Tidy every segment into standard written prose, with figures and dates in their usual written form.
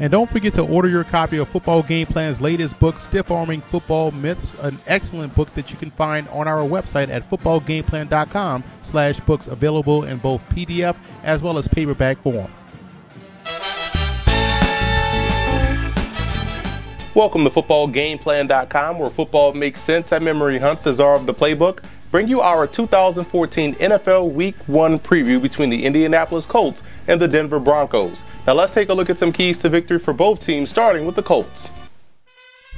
And don't forget to order your copy of Football Game Plan's latest book, Stiff Arming Football Myths, an excellent book that you can find on our website at footballgameplan.com/books, available in both PDF as well as paperback form. Welcome to footballgameplan.com, where football makes sense. I'm Emery Hunt, the czar of the playbook. Bring you our 2014 NFL Week 1 preview between the Indianapolis Colts and the Denver Broncos. Now let's take a look at some keys to victory for both teams, starting with the Colts.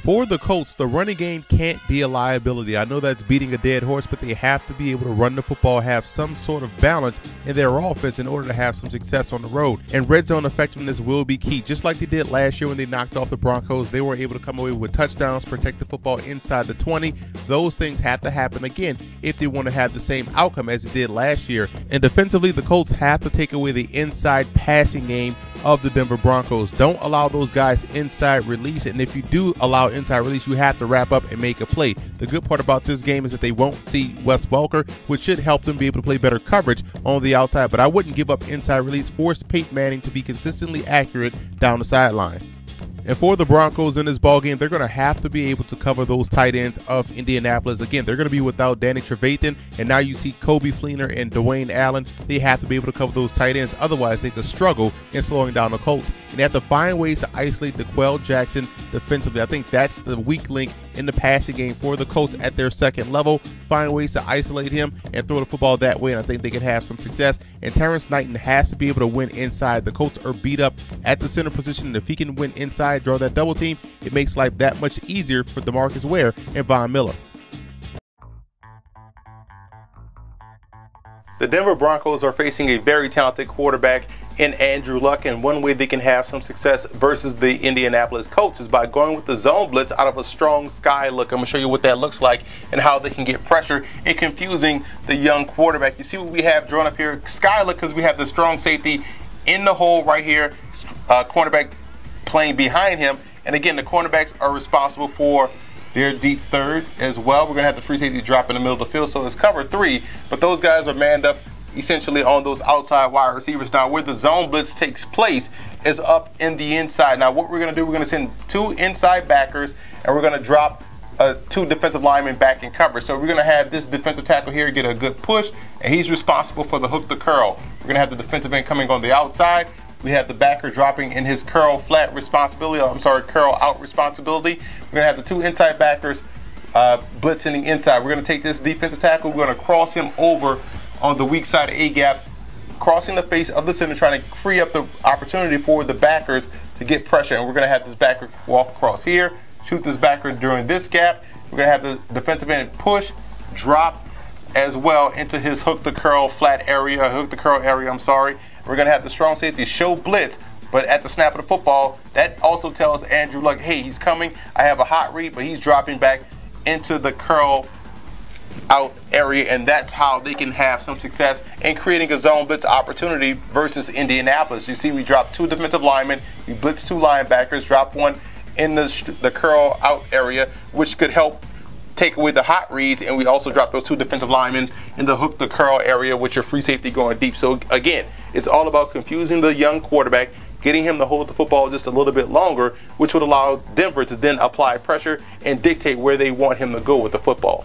For the Colts, the running game can't be a liability. I know that's beating a dead horse, but they have to be able to run the football, have some sort of balance in their offense in order to have some success on the road. And red zone effectiveness will be key. Just like they did last year when they knocked off the Broncos, they were able to come away with touchdowns, protect the football inside the 20. Those things have to happen again if they want to have the same outcome as it did last year. And defensively, the Colts have to take away the inside passing game of the Denver Broncos. Don't allow those guys inside release, and if you do allow inside release, you have to wrap up and make a play. The good part about this game is that they won't see Wes Welker, which should help them be able to play better coverage on the outside, but I wouldn't give up inside release. Force Peyton Manning to be consistently accurate down the sideline. And for the Broncos in this ballgame, they're going to have to be able to cover those tight ends of Indianapolis. Again, they're going to be without Danny Trevathan, and now you see Kobe Fleener and Dwayne Allen. They have to be able to cover those tight ends. Otherwise, they could struggle in slowing down the Colts. And they have to find ways to isolate DeQuell Jackson defensively. I think that's the weak link in the passing game for the Colts at their second level. Find ways to isolate him and throw the football that way, and I think they can have some success. And Terrence Knighton has to be able to win inside. The Colts are beat up at the center position, and if he can win inside, draw that double team, it makes life that much easier for DeMarcus Ware and Von Miller. The Denver Broncos are facing a very talented quarterback in Andrew Luck, and one way they can have some success versus the Indianapolis Colts is by going with the zone blitz out of a strong sky look. I'm going to show you what that looks like and how they can get pressure and confusing the young quarterback. You see what we have drawn up here? Sky look, because we have the strong safety in the hole right here, cornerback playing behind him. And again, the cornerbacks are responsible for their deep thirds as well. We're going to have the free safety drop in the middle of the field, so it's cover 3, but those guys are manned up essentially on those outside wide receivers. Now, where the zone blitz takes place is up in the inside. Now, what we're going to do, we're going to send 2 inside backers, and we're going to drop 2 defensive linemen back in coverage. So we're going to have this defensive tackle here get a good push, and he's responsible for the hook to curl. We're going to have the defensive end coming on the outside. We have the backer dropping in his curl flat responsibility, curl out responsibility. We're going to have the 2 inside backers blitzing the inside. We're going to take this defensive tackle, we're going to cross him over on the weak side of A-gap, crossing the face of the center, trying to free up the opportunity for the backers to get pressure. And we're going to have this backer walk across here, shoot this backer during this gap. We're going to have the defensive end push, drop as well into his hook to curl flat area, We're going to have the strong safety show blitz, but at the snap of the football, that also tells Andrew Luck, hey, he's coming. I have a hot read, but he's dropping back into the curl out area, and that's how they can have some success in creating a zone blitz opportunity versus Indianapolis. You see, we drop 2 defensive linemen, we blitz 2 linebackers, drop 1 in the curl out area, which could help take away the hot reads, and we also drop those 2 defensive linemen in the hook to curl area with your free safety going deep. So again, it's all about confusing the young quarterback, getting him to hold the football just a little bit longer, which would allow Denver to then apply pressure and dictate where they want him to go with the football.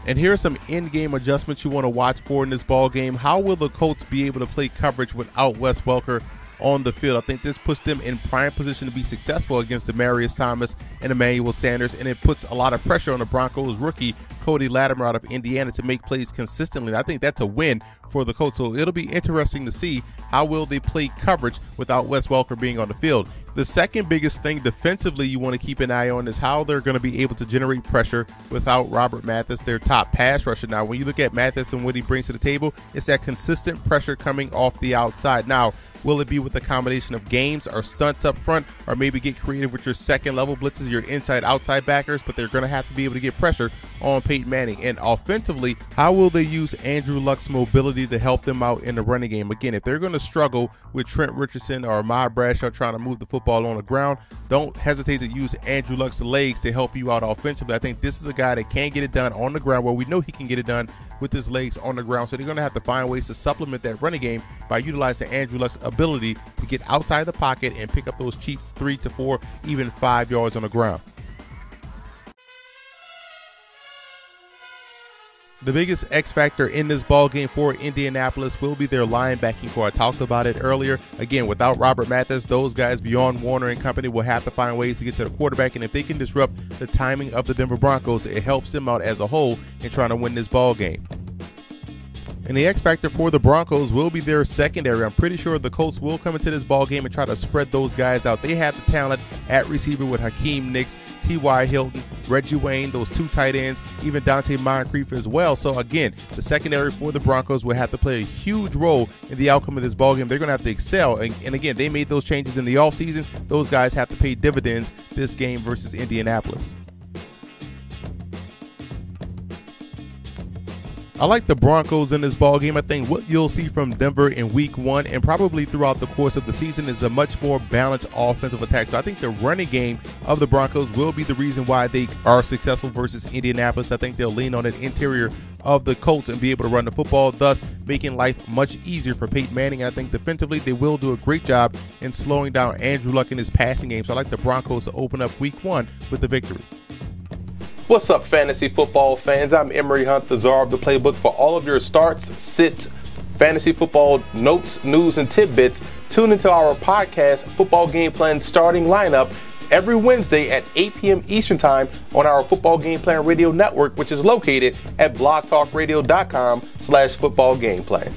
And here are some in-game adjustments you want to watch for in this ball game. How will the Colts be able to play coverage without Wes Welker on the field? I think this puts them in prime position to be successful against Demaryius Thomas and Emmanuel Sanders, and it puts a lot of pressure on the Broncos rookie Cody Latimer out of Indiana to make plays consistently. And I think that's a win for the Colts. So it'll be interesting to see how will they play coverage without Wes Welker being on the field. The second biggest thing defensively you want to keep an eye on is how they're going to be able to generate pressure without Robert Mathis, their top pass rusher. Now, when you look at Mathis and what he brings to the table, it's that consistent pressure coming off the outside. Now, will it be with a combination of games or stunts up front, or maybe get creative with your second level blitzes, your inside outside backers, but they're going to have to be able to get pressure on Peyton Manning. And offensively, how will they use Andrew Luck's mobility to help them out in the running game? Again, if they're going to struggle with Trent Richardson or Ahmad Bradshaw trying to move the football on the ground, don't hesitate to use Andrew Luck's legs to help you out offensively. I think this is a guy that can get it done on the ground. Well, we know he can get it done with his legs on the ground, so they're going to have to find ways to supplement that running game by utilizing Andrew Luck's ability to get outside the pocket and pick up those cheap 3 to 4, even 5 yards on the ground. The biggest X factor in this ball game for Indianapolis will be their linebacking core. I talked about it earlier. Again, without Robert Mathis, those guys beyond Warner and company will have to find ways to get to the quarterback. And if they can disrupt the timing of the Denver Broncos, it helps them out as a whole in trying to win this ball game. And the X factor for the Broncos will be their secondary. I'm pretty sure the Colts will come into this ball game and try to spread those guys out. They have the talent at receiver with Hakeem Nicks, T.Y. Hilton, Reggie Wayne, those 2 tight ends, even Dante Moncrief as well. So again, the secondary for the Broncos will have to play a huge role in the outcome of this ball game. They're going to have to excel. And again, they made those changes in the offseason. Those guys have to pay dividends this game versus Indianapolis. I like the Broncos in this ball game. I think what you'll see from Denver in week 1 and probably throughout the course of the season is a much more balanced offensive attack. So I think the running game of the Broncos will be the reason why they are successful versus Indianapolis. I think they'll lean on an interior of the Colts and be able to run the football, thus making life much easier for Peyton Manning. And I think defensively they will do a great job in slowing down Andrew Luck in his passing game. So I like the Broncos to open up week 1 with the victory. What's up, fantasy football fans? I'm Emery Hunt, the czar of the playbook. For all of your starts, sits, fantasy football notes, news, and tidbits, tune into our podcast, Football Game Plan Starting Lineup, every Wednesday at 8 p.m. Eastern Time on our Football Game Plan Radio Network, which is located at blogtalkradio.com/footballgameplan.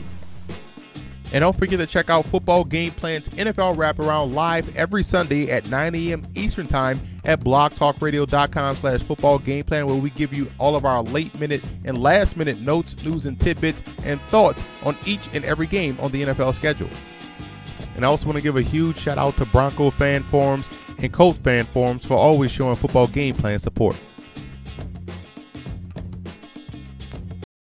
And don't forget to check out Football Game Plan's NFL Wraparound live every Sunday at 9 a.m. Eastern Time at blogtalkradio.com/footballgameplan, where we give you all of our late-minute and last-minute notes, news, and tidbits and thoughts on each and every game on the NFL schedule. And I also want to give a huge shout-out to Bronco fan forums and Colts fan forums for always showing Football Game Plan support.